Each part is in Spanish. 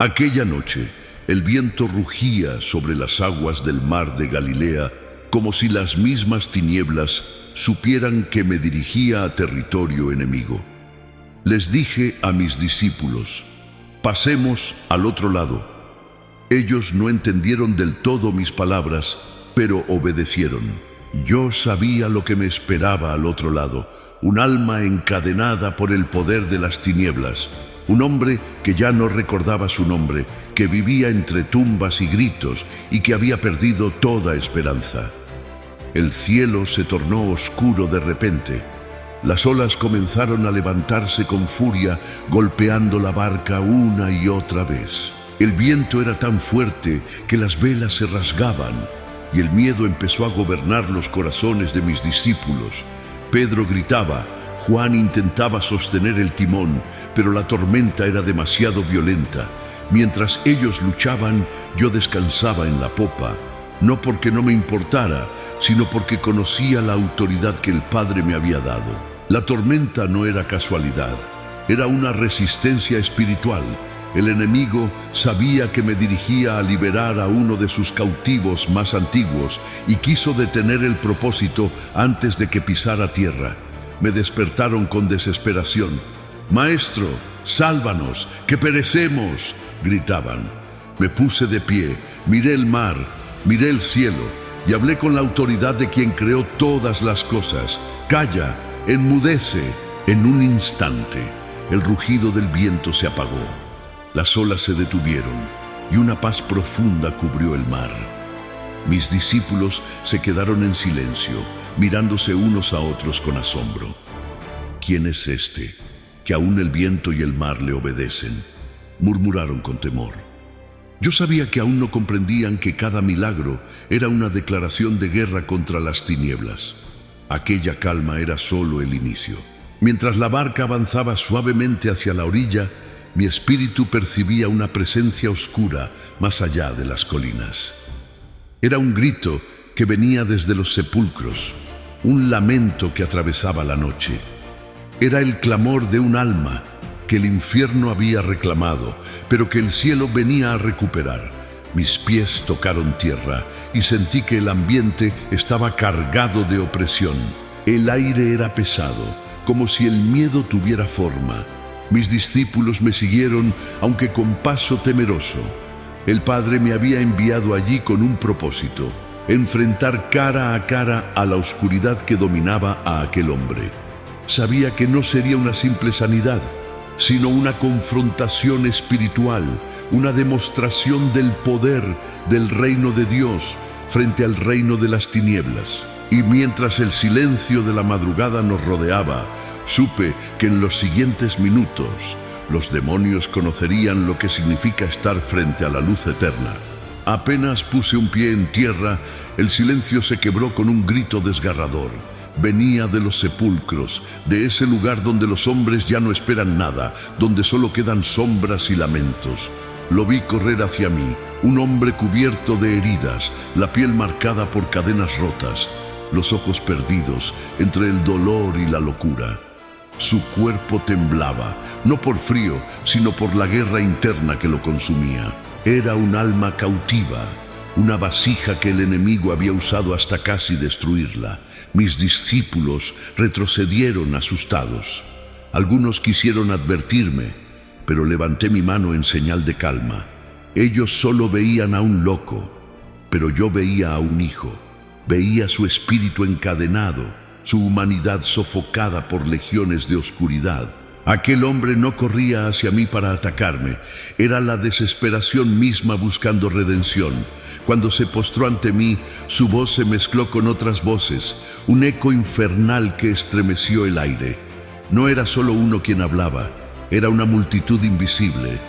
Aquella noche, el viento rugía sobre las aguas del mar de Galilea, como si las mismas tinieblas supieran que me dirigía a territorio enemigo. Les dije a mis discípulos: pasemos al otro lado. Ellos no entendieron del todo mis palabras, pero obedecieron. Yo sabía lo que me esperaba al otro lado: un alma encadenada por el poder de las tinieblas, un hombre que ya no recordaba su nombre, que vivía entre tumbas y gritos y que había perdido toda esperanza. El cielo se tornó oscuro de repente. Las olas comenzaron a levantarse con furia, golpeando la barca una y otra vez. El viento era tan fuerte que las velas se rasgaban, y el miedo empezó a gobernar los corazones de mis discípulos. Pedro gritaba, Juan intentaba sostener el timón, pero la tormenta era demasiado violenta. Mientras ellos luchaban, yo descansaba en la popa, no porque no me importara, sino porque conocía la autoridad que el Padre me había dado. La tormenta no era casualidad, era una resistencia espiritual. El enemigo sabía que me dirigía a liberar a uno de sus cautivos más antiguos y quiso detener el propósito antes de que pisara tierra. Me despertaron con desesperación. «Maestro, sálvanos, que perecemos», gritaban. Me puse de pie, miré el mar, miré el cielo y hablé con la autoridad de quien creó todas las cosas. «Calla, enmudece». En un instante, el rugido del viento se apagó. Las olas se detuvieron y una paz profunda cubrió el mar. Mis discípulos se quedaron en silencio, mirándose unos a otros con asombro. «¿Quién es este, que aún el viento y el mar le obedecen?», murmuraron con temor. Yo sabía que aún no comprendían que cada milagro era una declaración de guerra contra las tinieblas. Aquella calma era solo el inicio. Mientras la barca avanzaba suavemente hacia la orilla, mi espíritu percibía una presencia oscura más allá de las colinas. Era un grito que venía desde los sepulcros, un lamento que atravesaba la noche. Era el clamor de un alma que el infierno había reclamado, pero que el cielo venía a recuperar. Mis pies tocaron tierra y sentí que el ambiente estaba cargado de opresión. El aire era pesado, como si el miedo tuviera forma. Mis discípulos me siguieron, aunque con paso temeroso. El Padre me había enviado allí con un propósito: enfrentar cara a cara a la oscuridad que dominaba a aquel hombre. Sabía que no sería una simple sanidad, sino una confrontación espiritual, una demostración del poder del reino de Dios frente al reino de las tinieblas. Y mientras el silencio de la madrugada nos rodeaba, supe que en los siguientes minutos los demonios conocerían lo que significa estar frente a la luz eterna. Apenas puse un pie en tierra, el silencio se quebró con un grito desgarrador. Venía de los sepulcros, de ese lugar donde los hombres ya no esperan nada, donde solo quedan sombras y lamentos. Lo vi correr hacia mí, un hombre cubierto de heridas, la piel marcada por cadenas rotas, los ojos perdidos entre el dolor y la locura. Su cuerpo temblaba, no por frío, sino por la guerra interna que lo consumía. Era un alma cautiva, una vasija que el enemigo había usado hasta casi destruirla. Mis discípulos retrocedieron asustados. Algunos quisieron advertirme, pero levanté mi mano en señal de calma. Ellos solo veían a un loco, pero yo veía a un hijo. Veía su espíritu encadenado, su humanidad sofocada por legiones de oscuridad. Aquel hombre no corría hacia mí para atacarme, era la desesperación misma buscando redención. Cuando se postró ante mí, su voz se mezcló con otras voces, un eco infernal que estremeció el aire. No era solo uno quien hablaba, era una multitud invisible.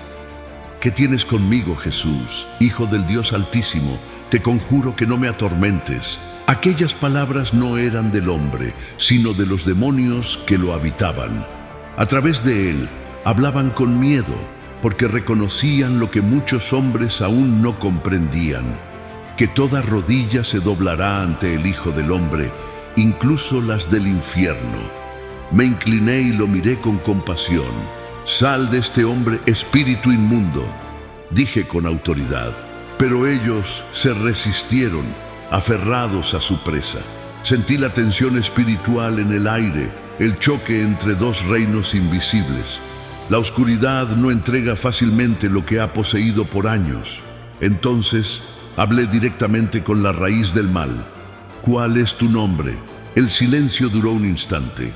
«¿Qué tienes conmigo, Jesús, Hijo del Dios Altísimo? Te conjuro que no me atormentes». Aquellas palabras no eran del hombre, sino de los demonios que lo habitaban. A través de él, hablaban con miedo, porque reconocían lo que muchos hombres aún no comprendían: que toda rodilla se doblará ante el Hijo del Hombre, incluso las del infierno. Me incliné y lo miré con compasión. «Sal de este hombre, espíritu inmundo». dije con autoridad, pero ellos se resistieron, aferrados a su presa. Sentí la tensión espiritual en el aire, el choque entre dos reinos invisibles. La oscuridad no entrega fácilmente lo que ha poseído por años. Entonces hablé directamente con la raíz del mal. ¿Cuál es tu nombre? El silencio duró un instante,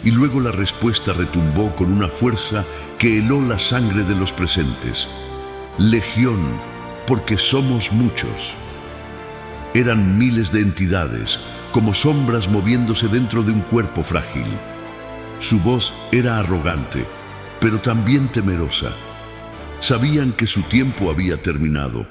y luego la respuesta retumbó con una fuerza que heló la sangre de los presentes. Legión, porque somos muchos. Eran miles de entidades, como sombras moviéndose dentro de un cuerpo frágil. Su voz era arrogante, pero también temerosa. Sabían que su tiempo había terminado.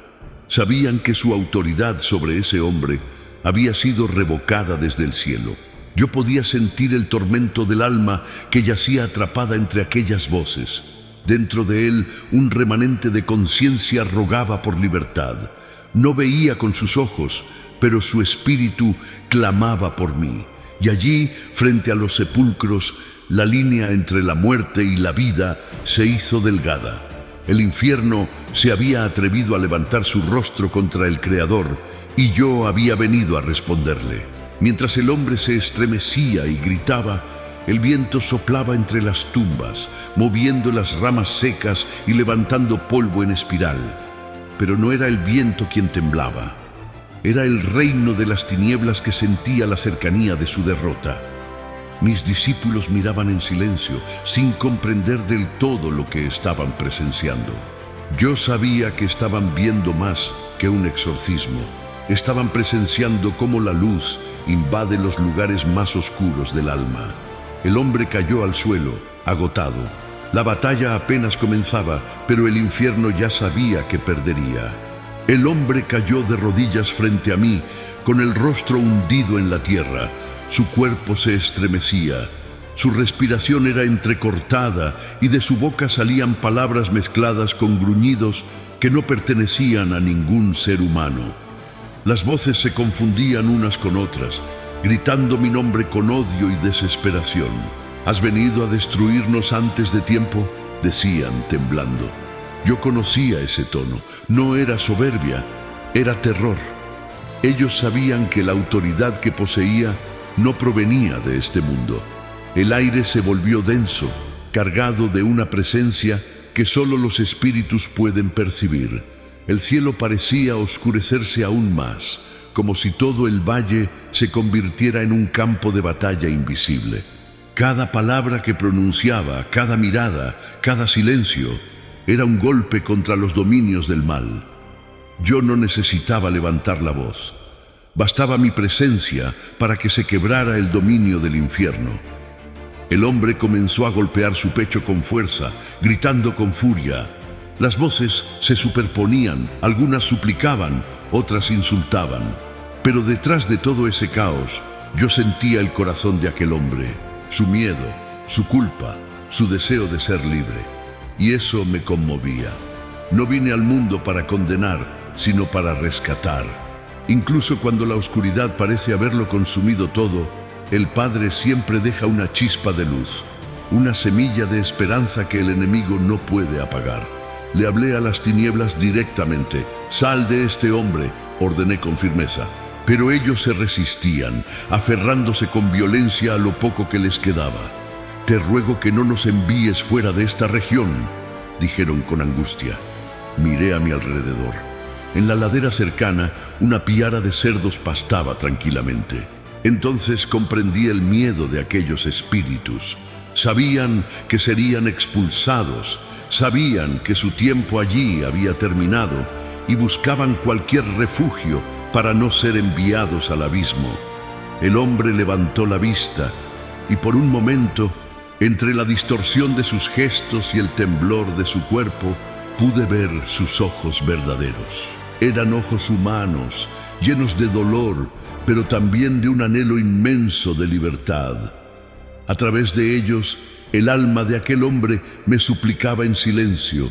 Sabían que su autoridad sobre ese hombre había sido revocada desde el cielo. Yo podía sentir el tormento del alma que yacía atrapada entre aquellas voces. Dentro de él, un remanente de conciencia rogaba por libertad. No veía con sus ojos, pero su espíritu clamaba por mí. Y allí, frente a los sepulcros, la línea entre la muerte y la vida se hizo delgada. El infierno se había atrevido a levantar su rostro contra el Creador, y yo había venido a responderle. Mientras el hombre se estremecía y gritaba, el viento soplaba entre las tumbas, moviendo las ramas secas y levantando polvo en espiral. Pero no era el viento quien temblaba. Era el reino de las tinieblas que sentía la cercanía de su derrota. Mis discípulos miraban en silencio, sin comprender del todo lo que estaban presenciando. Yo sabía que estaban viendo más que un exorcismo. Estaban presenciando cómo la luz invade los lugares más oscuros del alma. El hombre cayó al suelo, agotado. La batalla apenas comenzaba, pero el infierno ya sabía que perdería. El hombre cayó de rodillas frente a mí, con el rostro hundido en la tierra. Su cuerpo se estremecía. Su respiración era entrecortada y de su boca salían palabras mezcladas con gruñidos que no pertenecían a ningún ser humano. Las voces se confundían unas con otras, gritando mi nombre con odio y desesperación. ¿Has venido a destruirnos antes de tiempo?, decían temblando. Yo conocía ese tono. No era soberbia, era terror. Ellos sabían que la autoridad que poseía no provenía de este mundo. El aire se volvió denso, cargado de una presencia que solo los espíritus pueden percibir. El cielo parecía oscurecerse aún más, como si todo el valle se convirtiera en un campo de batalla invisible. Cada palabra que pronunciaba, cada mirada, cada silencio, era un golpe contra los dominios del mal. Yo no necesitaba levantar la voz. Bastaba mi presencia para que se quebrara el dominio del infierno. El hombre comenzó a golpear su pecho con fuerza, gritando con furia. Las voces se superponían, algunas suplicaban, otras insultaban. Pero detrás de todo ese caos, yo sentía el corazón de aquel hombre, su miedo, su culpa, su deseo de ser libre. Y eso me conmovía. No vine al mundo para condenar, sino para rescatar. Incluso cuando la oscuridad parece haberlo consumido todo, el Padre siempre deja una chispa de luz, una semilla de esperanza que el enemigo no puede apagar. Le hablé a las tinieblas directamente. «Sal de este hombre», ordené con firmeza. Pero ellos se resistían, aferrándose con violencia a lo poco que les quedaba. «Te ruego que no nos envíes fuera de esta región», dijeron con angustia. Miré a mi alrededor. En la ladera cercana, una piara de cerdos pastaba tranquilamente. Entonces comprendí el miedo de aquellos espíritus. Sabían que serían expulsados, sabían que su tiempo allí había terminado y buscaban cualquier refugio para no ser enviados al abismo. El hombre levantó la vista y por un momento, entre la distorsión de sus gestos y el temblor de su cuerpo, pude ver sus ojos verdaderos. Eran ojos humanos, llenos de dolor, pero también de un anhelo inmenso de libertad. A través de ellos, el alma de aquel hombre me suplicaba en silencio.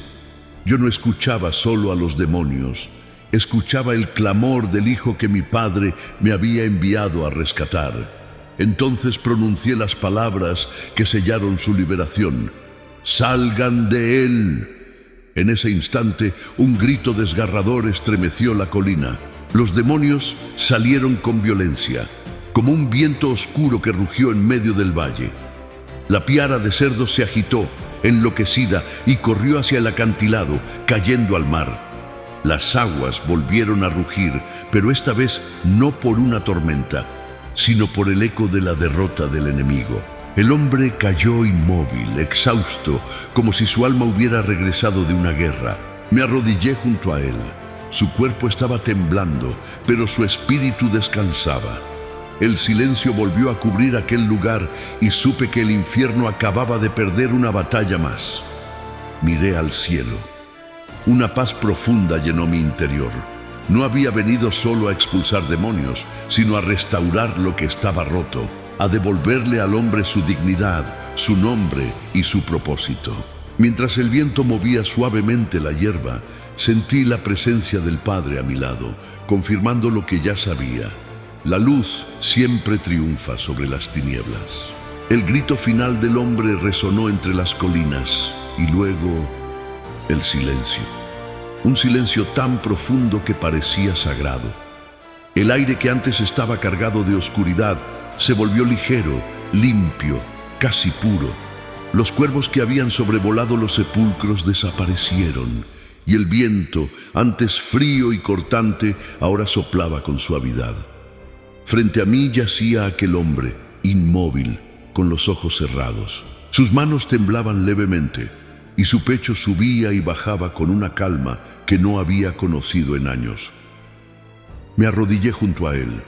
Yo no escuchaba solo a los demonios, escuchaba el clamor del hijo que mi padre me había enviado a rescatar. Entonces pronuncié las palabras que sellaron su liberación. «Salgan de él». En ese instante, un grito desgarrador estremeció la colina. Los demonios salieron con violencia, como un viento oscuro que rugió en medio del valle. La piara de cerdos se agitó, enloquecida, y corrió hacia el acantilado, cayendo al mar. Las aguas volvieron a rugir, pero esta vez no por una tormenta, sino por el eco de la derrota del enemigo. El hombre cayó inmóvil, exhausto, como si su alma hubiera regresado de una guerra. Me arrodillé junto a él. Su cuerpo estaba temblando, pero su espíritu descansaba. El silencio volvió a cubrir aquel lugar y supe que el infierno acababa de perder una batalla más. Miré al cielo. Una paz profunda llenó mi interior. No había venido solo a expulsar demonios, sino a restaurar lo que estaba roto, a devolverle al hombre su dignidad, su nombre y su propósito. Mientras el viento movía suavemente la hierba, sentí la presencia del Padre a mi lado, confirmando lo que ya sabía. La luz siempre triunfa sobre las tinieblas. El grito final del hombre resonó entre las colinas y luego el silencio. Un silencio tan profundo que parecía sagrado. El aire que antes estaba cargado de oscuridad se volvió ligero, limpio, casi puro. Los cuervos que habían sobrevolado los sepulcros desaparecieron y el viento, antes frío y cortante, ahora soplaba con suavidad. Frente a mí yacía aquel hombre, inmóvil, con los ojos cerrados. Sus manos temblaban levemente y su pecho subía y bajaba con una calma que no había conocido en años. Me arrodillé junto a él.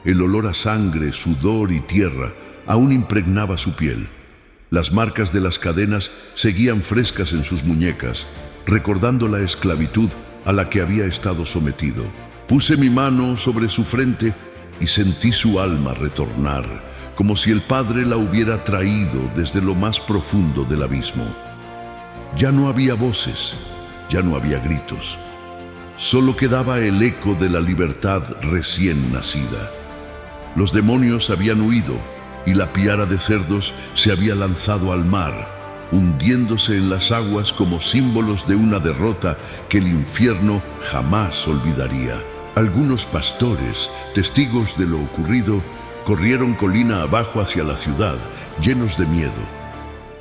El olor a sangre, sudor y tierra aún impregnaba su piel. Las marcas de las cadenas seguían frescas en sus muñecas, recordando la esclavitud a la que había estado sometido. Puse mi mano sobre su frente y sentí su alma retornar, como si el Padre la hubiera traído desde lo más profundo del abismo. Ya no había voces, ya no había gritos. Solo quedaba el eco de la libertad recién nacida. Los demonios habían huido y la piara de cerdos se había lanzado al mar, hundiéndose en las aguas como símbolos de una derrota que el infierno jamás olvidaría. Algunos pastores, testigos de lo ocurrido, corrieron colina abajo hacia la ciudad, llenos de miedo.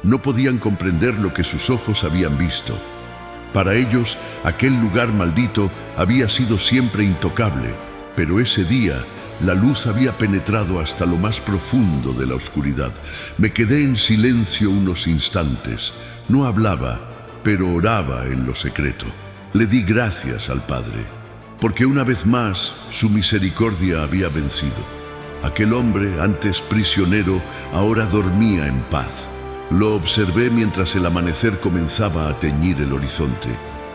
No podían comprender lo que sus ojos habían visto. Para ellos, aquel lugar maldito había sido siempre intocable, pero ese día la luz había penetrado hasta lo más profundo de la oscuridad. Me quedé en silencio unos instantes. No hablaba, pero oraba en lo secreto. Le di gracias al Padre, porque una vez más su misericordia había vencido. Aquel hombre, antes prisionero, ahora dormía en paz. Lo observé mientras el amanecer comenzaba a teñir el horizonte.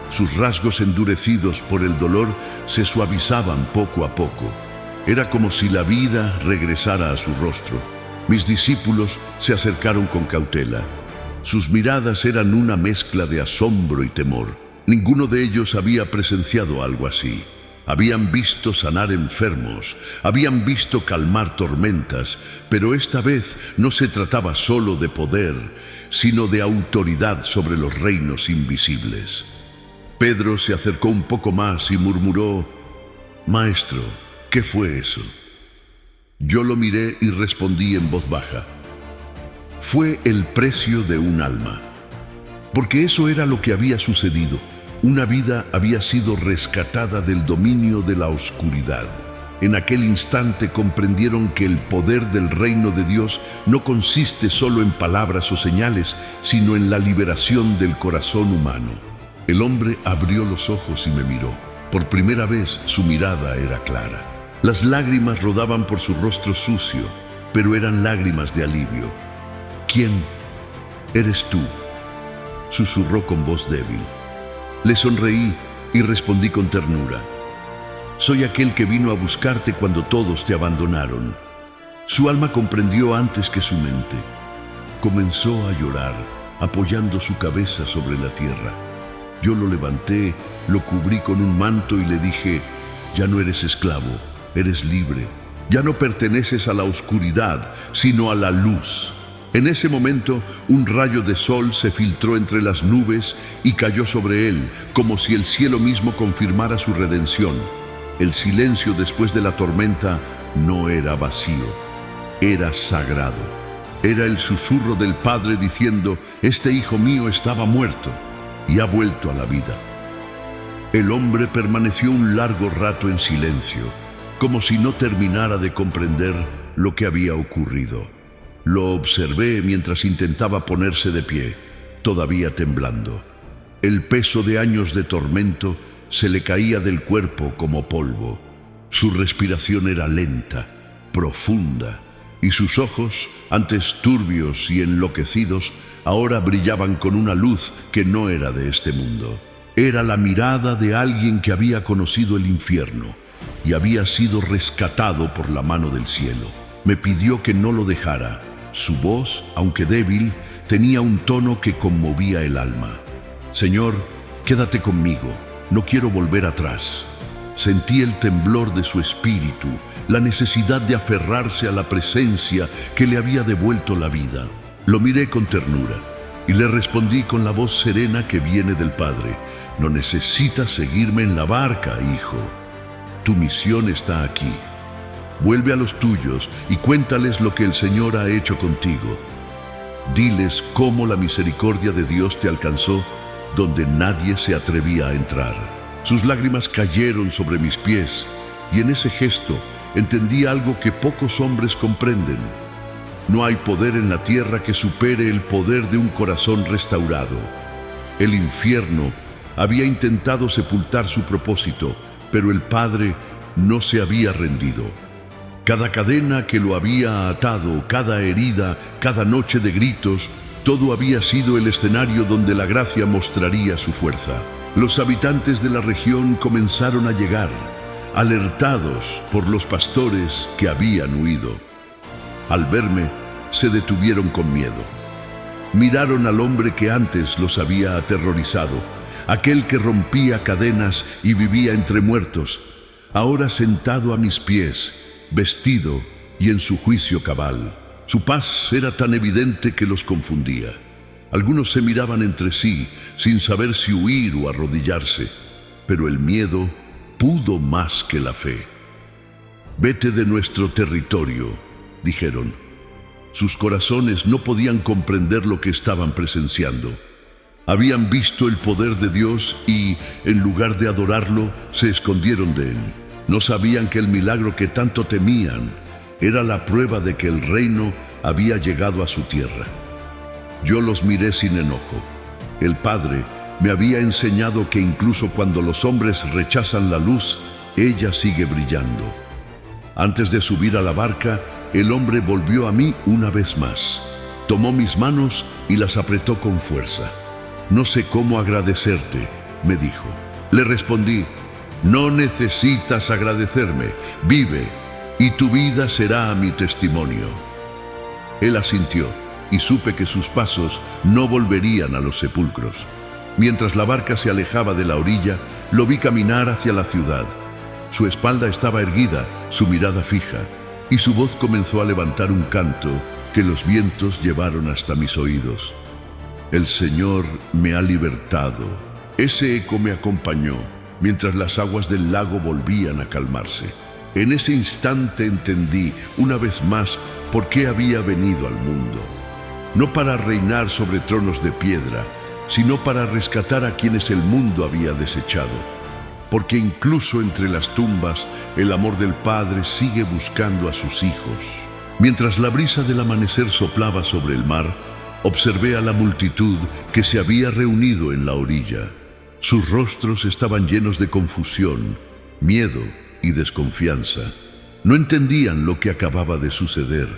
Sus rasgos endurecidos por el dolor se suavizaban poco a poco. Era como si la vida regresara a su rostro. Mis discípulos se acercaron con cautela. Sus miradas eran una mezcla de asombro y temor. Ninguno de ellos había presenciado algo así. Habían visto sanar enfermos, habían visto calmar tormentas, pero esta vez no se trataba solo de poder, sino de autoridad sobre los reinos invisibles. Pedro se acercó un poco más y murmuró: «Maestro, ¿qué fue eso?». Yo lo miré y respondí en voz baja: «Fue el precio de un alma». Porque eso era lo que había sucedido. Una vida había sido rescatada del dominio de la oscuridad. En aquel instante comprendieron que el poder del reino de Dios no consiste solo en palabras o señales, sino en la liberación del corazón humano. El hombre abrió los ojos y me miró. Por primera vez su mirada era clara. Las lágrimas rodaban por su rostro sucio, pero eran lágrimas de alivio. «¿Quién eres tú?», susurró con voz débil. Le sonreí y respondí con ternura: «Soy aquel que vino a buscarte cuando todos te abandonaron». Su alma comprendió antes que su mente. Comenzó a llorar, apoyando su cabeza sobre la tierra. Yo lo levanté, lo cubrí con un manto y le dije: «Ya no eres esclavo, eres libre. Ya no perteneces a la oscuridad, sino a la luz». En ese momento, un rayo de sol se filtró entre las nubes y cayó sobre él, como si el cielo mismo confirmara su redención. El silencio después de la tormenta no era vacío, era sagrado. Era el susurro del Padre diciendo: «Este hijo mío estaba muerto y ha vuelto a la vida». El hombre permaneció un largo rato en silencio, como si no terminara de comprender lo que había ocurrido. Lo observé mientras intentaba ponerse de pie, todavía temblando. El peso de años de tormento se le caía del cuerpo como polvo. Su respiración era lenta, profunda, y sus ojos, antes turbios y enloquecidos, ahora brillaban con una luz que no era de este mundo. Era la mirada de alguien que había conocido el infierno y había sido rescatado por la mano del cielo. Me pidió que no lo dejara. Su voz, aunque débil, tenía un tono que conmovía el alma. «Señor, quédate conmigo, no quiero volver atrás». Sentí el temblor de su espíritu, la necesidad de aferrarse a la presencia que le había devuelto la vida. Lo miré con ternura y le respondí con la voz serena que viene del Padre: «No necesitas seguirme en la barca, hijo. Tu misión está aquí. Vuelve a los tuyos y cuéntales lo que el Señor ha hecho contigo. Diles cómo la misericordia de Dios te alcanzó donde nadie se atrevía a entrar». Sus lágrimas cayeron sobre mis pies y en ese gesto entendí algo que pocos hombres comprenden. No hay poder en la tierra que supere el poder de un corazón restaurado. El infierno había intentado sepultar su propósito, pero el Padre no se había rendido. Cada cadena que lo había atado, cada herida, cada noche de gritos, todo había sido el escenario donde la gracia mostraría su fuerza. Los habitantes de la región comenzaron a llegar, alertados por los pastores que habían huido. Al verme, se detuvieron con miedo. Miraron al hombre que antes los había aterrorizado, aquel que rompía cadenas y vivía entre muertos, ahora sentado a mis pies, vestido y en su juicio cabal. Su paz era tan evidente que los confundía. Algunos se miraban entre sí, sin saber si huir o arrodillarse, pero el miedo pudo más que la fe. «Vete de nuestro territorio», dijeron. Sus corazones no podían comprender lo que estaban presenciando. Habían visto el poder de Dios y, en lugar de adorarlo, se escondieron de él. No sabían que el milagro que tanto temían era la prueba de que el reino había llegado a su tierra. Yo los miré sin enojo. El Padre me había enseñado que incluso cuando los hombres rechazan la luz, ella sigue brillando. Antes de subir a la barca, el hombre volvió a mí una vez más. Tomó mis manos y las apretó con fuerza. «No sé cómo agradecerte», me dijo. Le respondí: «No necesitas agradecerme, vive, y tu vida será mi testimonio». Él asintió, y supe que sus pasos no volverían a los sepulcros. Mientras la barca se alejaba de la orilla, lo vi caminar hacia la ciudad. Su espalda estaba erguida, su mirada fija, y su voz comenzó a levantar un canto que los vientos llevaron hasta mis oídos. «El Señor me ha libertado». Ese eco me acompañó mientras las aguas del lago volvían a calmarse. En ese instante entendí, una vez más, por qué había venido al mundo. No para reinar sobre tronos de piedra, sino para rescatar a quienes el mundo había desechado. Porque incluso entre las tumbas, el amor del Padre sigue buscando a sus hijos. Mientras la brisa del amanecer soplaba sobre el mar, observé a la multitud que se había reunido en la orilla. Sus rostros estaban llenos de confusión, miedo y desconfianza. No entendían lo que acababa de suceder.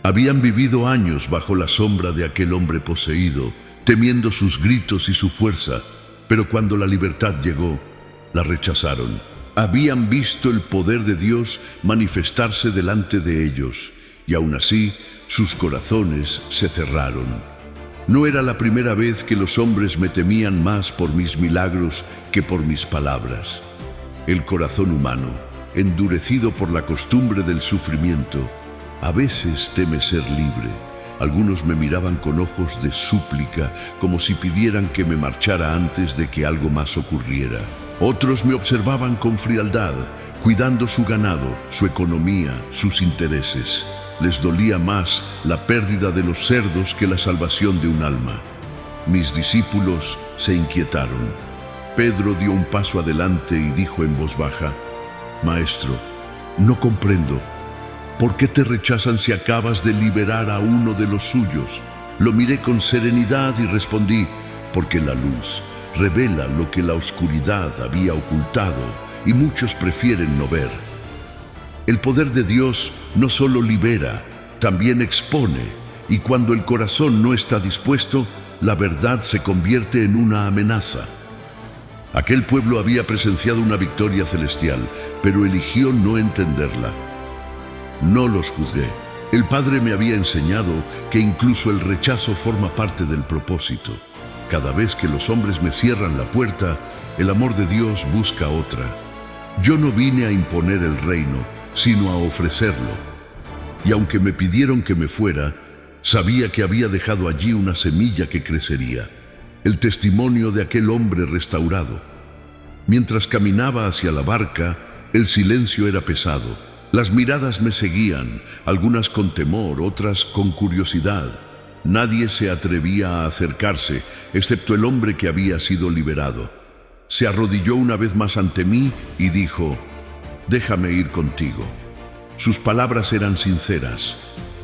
Habían vivido años bajo la sombra de aquel hombre poseído, temiendo sus gritos y su fuerza, pero cuando la libertad llegó, la rechazaron. Habían visto el poder de Dios manifestarse delante de ellos, y aún así sus corazones se cerraron. No era la primera vez que los hombres me temían más por mis milagros que por mis palabras. El corazón humano, endurecido por la costumbre del sufrimiento, a veces teme ser libre, Algunos me miraban con ojos de súplica, como si pidieran que me marchara antes de que algo más ocurriera. Otros me observaban con frialdad, cuidando su ganado, su economía, sus intereses. Les dolía más la pérdida de los cerdos que la salvación de un alma. Mis discípulos se inquietaron. Pedro dio un paso adelante y dijo en voz baja: «Maestro, no comprendo. ¿Por qué te rechazan si acabas de liberar a uno de los suyos?» Lo miré con serenidad y respondí: «Porque la luz revela lo que la oscuridad había ocultado y muchos prefieren no ver». El poder de Dios no solo libera, también expone, y cuando el corazón no está dispuesto, la verdad se convierte en una amenaza. Aquel pueblo había presenciado una victoria celestial, pero eligió no entenderla. No los juzgué. El Padre me había enseñado que incluso el rechazo forma parte del propósito. Cada vez que los hombres me cierran la puerta, el amor de Dios busca otra. Yo no vine a imponer el reino, sino a ofrecerlo. Y aunque me pidieron que me fuera, sabía que había dejado allí una semilla que crecería, el testimonio de aquel hombre restaurado. Mientras caminaba hacia la barca, el silencio era pesado. Las miradas me seguían, algunas con temor, otras con curiosidad. Nadie se atrevía a acercarse, excepto el hombre que había sido liberado. Se arrodilló una vez más ante mí y dijo: «Déjame ir contigo». Sus palabras eran sinceras.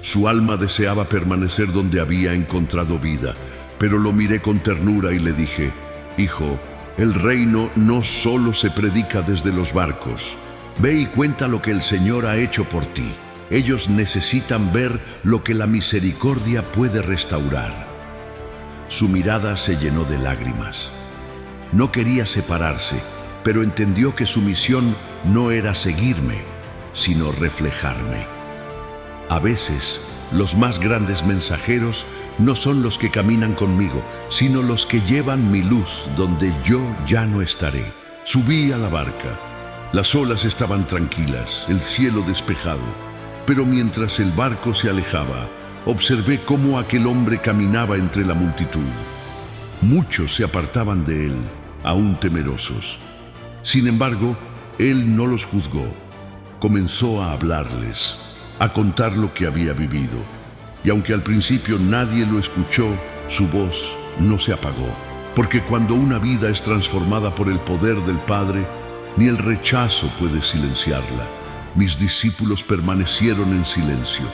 Su alma deseaba permanecer donde había encontrado vida, pero lo miré con ternura y le dije: «Hijo, el reino no solo se predica desde los barcos. Ve y cuenta lo que el Señor ha hecho por ti. Ellos necesitan ver lo que la misericordia puede restaurar». Su mirada se llenó de lágrimas. No quería separarse, pero entendió que su misión no era seguirme, sino reflejarme. A veces, los más grandes mensajeros no son los que caminan conmigo, sino los que llevan mi luz donde yo ya no estaré. Subí a la barca. Las olas estaban tranquilas, el cielo despejado, pero mientras el barco se alejaba, observé cómo aquel hombre caminaba entre la multitud. Muchos se apartaban de él, aún temerosos. Sin embargo, él no los juzgó. Comenzó a hablarles, a contar lo que había vivido. Y aunque al principio nadie lo escuchó, su voz no se apagó. Porque cuando una vida es transformada por el poder del Padre, ni el rechazo puede silenciarla. Mis discípulos permanecieron en silencio.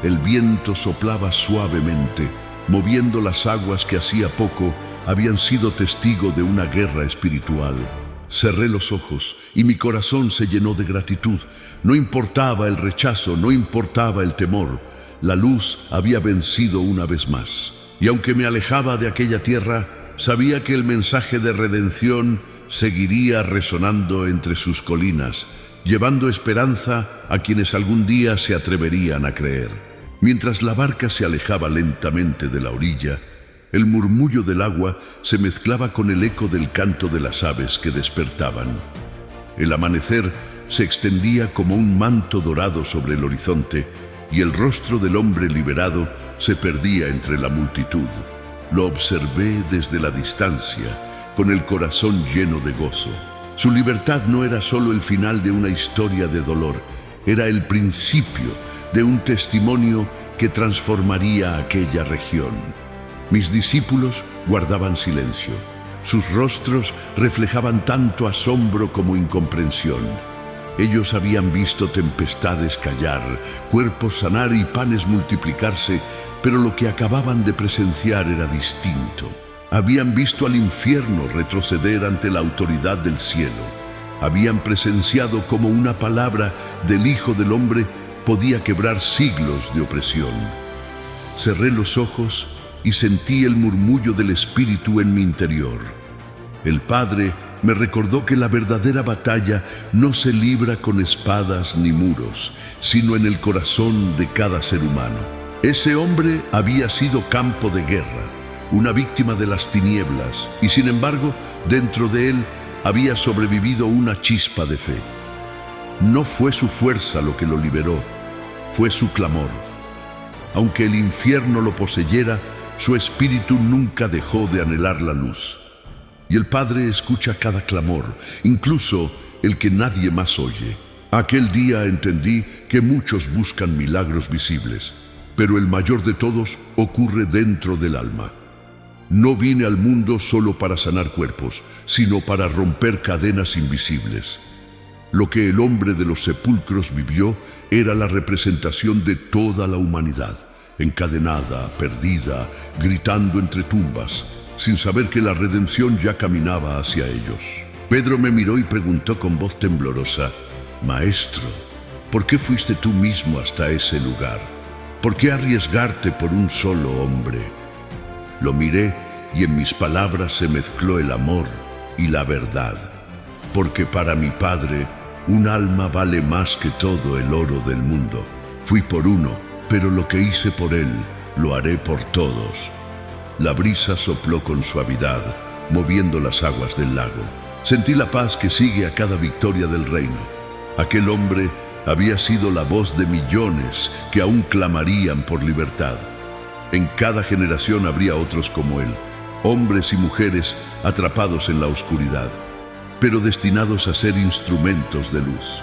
El viento soplaba suavemente, moviendo las aguas que hacía poco habían sido testigo de una guerra espiritual. Cerré los ojos y mi corazón se llenó de gratitud. No importaba el rechazo, no importaba el temor. La luz había vencido una vez más. Y aunque me alejaba de aquella tierra, sabía que el mensaje de redención seguiría resonando entre sus colinas, llevando esperanza a quienes algún día se atreverían a creer. Mientras la barca se alejaba lentamente de la orilla, el murmullo del agua se mezclaba con el eco del canto de las aves que despertaban. El amanecer se extendía como un manto dorado sobre el horizonte y el rostro del hombre liberado se perdía entre la multitud. Lo observé desde la distancia, con el corazón lleno de gozo. Su libertad no era solo el final de una historia de dolor, era el principio de un testimonio que transformaría aquella región. Mis discípulos guardaban silencio. Sus rostros reflejaban tanto asombro como incomprensión. Ellos habían visto tempestades callar, cuerpos sanar y panes multiplicarse, pero lo que acababan de presenciar era distinto. Habían visto al infierno retroceder ante la autoridad del cielo. Habían presenciado cómo una palabra del Hijo del Hombre podía quebrar siglos de opresión. Cerré los ojos y sentí el murmullo del Espíritu en mi interior. El Padre me recordó que la verdadera batalla no se libra con espadas ni muros, sino en el corazón de cada ser humano. Ese hombre había sido campo de guerra, una víctima de las tinieblas, y sin embargo, dentro de él había sobrevivido una chispa de fe. No fue su fuerza lo que lo liberó, fue su clamor. Aunque el infierno lo poseyera, su espíritu nunca dejó de anhelar la luz. Y el Padre escucha cada clamor, incluso el que nadie más oye. Aquel día entendí que muchos buscan milagros visibles, pero el mayor de todos ocurre dentro del alma. No vine al mundo solo para sanar cuerpos, sino para romper cadenas invisibles. Lo que el hombre de los sepulcros vivió era la representación de toda la humanidad, encadenada, perdida, gritando entre tumbas, sin saber que la redención ya caminaba hacia ellos. Pedro me miró y preguntó con voz temblorosa: «Maestro, ¿por qué fuiste tú mismo hasta ese lugar? ¿Por qué arriesgarte por un solo hombre?». Lo miré y en mis palabras se mezcló el amor y la verdad, porque para mi Padre un alma vale más que todo el oro del mundo. Fui por uno, pero lo que hice por él lo haré por todos. La brisa sopló con suavidad, moviendo las aguas del lago. Sentí la paz que sigue a cada victoria del reino. Aquel hombre había sido la voz de millones que aún clamarían por libertad. En cada generación habría otros como él, hombres y mujeres atrapados en la oscuridad, pero destinados a ser instrumentos de luz.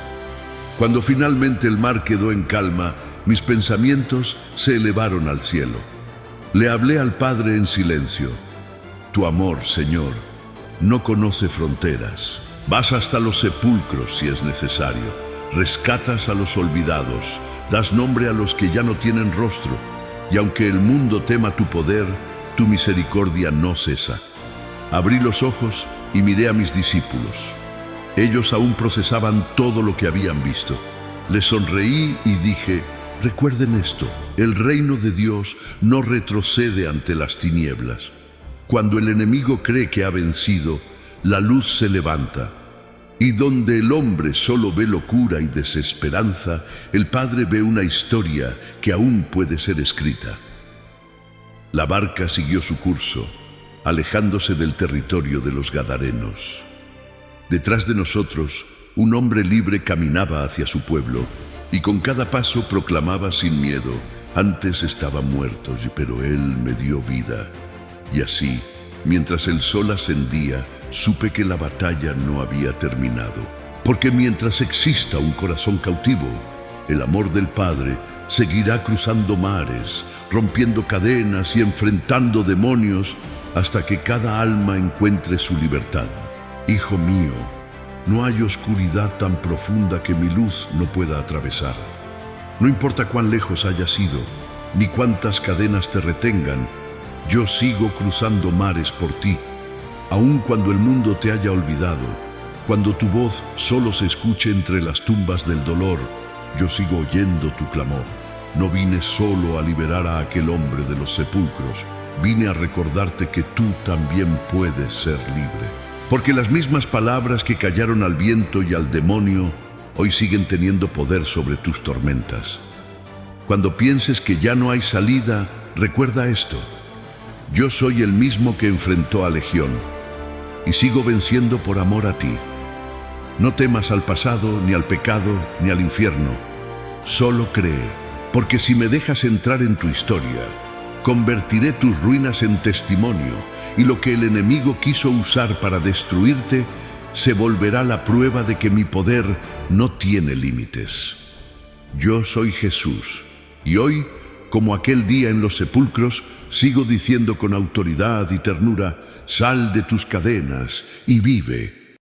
Cuando finalmente el mar quedó en calma, mis pensamientos se elevaron al cielo. Le hablé al Padre en silencio: «Tu amor, Señor, no conoce fronteras. Vas hasta los sepulcros si es necesario. Rescatas a los olvidados, das nombre a los que ya no tienen rostro. Y aunque el mundo tema tu poder, tu misericordia no cesa». Abrí los ojos y miré a mis discípulos. Ellos aún procesaban todo lo que habían visto. Les sonreí y dije: «Recuerden esto, el reino de Dios no retrocede ante las tinieblas. Cuando el enemigo cree que ha vencido, la luz se levanta. Y donde el hombre solo ve locura y desesperanza, el Padre ve una historia que aún puede ser escrita». La barca siguió su curso, alejándose del territorio de los Gadarenos. Detrás de nosotros, un hombre libre caminaba hacia su pueblo y con cada paso proclamaba sin miedo: «Antes estaba muerto, pero Él me dio vida». Y así, mientras el sol ascendía, supe que la batalla no había terminado. Porque mientras exista un corazón cautivo, el amor del Padre seguirá cruzando mares, rompiendo cadenas y enfrentando demonios hasta que cada alma encuentre su libertad. Hijo mío, no hay oscuridad tan profunda que mi luz no pueda atravesar. No importa cuán lejos hayas ido, ni cuántas cadenas te retengan, yo sigo cruzando mares por ti. Aun cuando el mundo te haya olvidado, cuando tu voz solo se escuche entre las tumbas del dolor, yo sigo oyendo tu clamor. No vine solo a liberar a aquel hombre de los sepulcros, vine a recordarte que tú también puedes ser libre. Porque las mismas palabras que callaron al viento y al demonio, hoy siguen teniendo poder sobre tus tormentas. Cuando pienses que ya no hay salida, recuerda esto: yo soy el mismo que enfrentó a Legión, y sigo venciendo por amor a ti. No temas al pasado, ni al pecado, ni al infierno. Solo cree, porque si me dejas entrar en tu historia, convertiré tus ruinas en testimonio, y lo que el enemigo quiso usar para destruirte se volverá la prueba de que mi poder no tiene límites. Yo soy Jesús, y hoy, como aquel día en los sepulcros, sigo diciendo con autoridad y ternura: sal de tus cadenas y vive.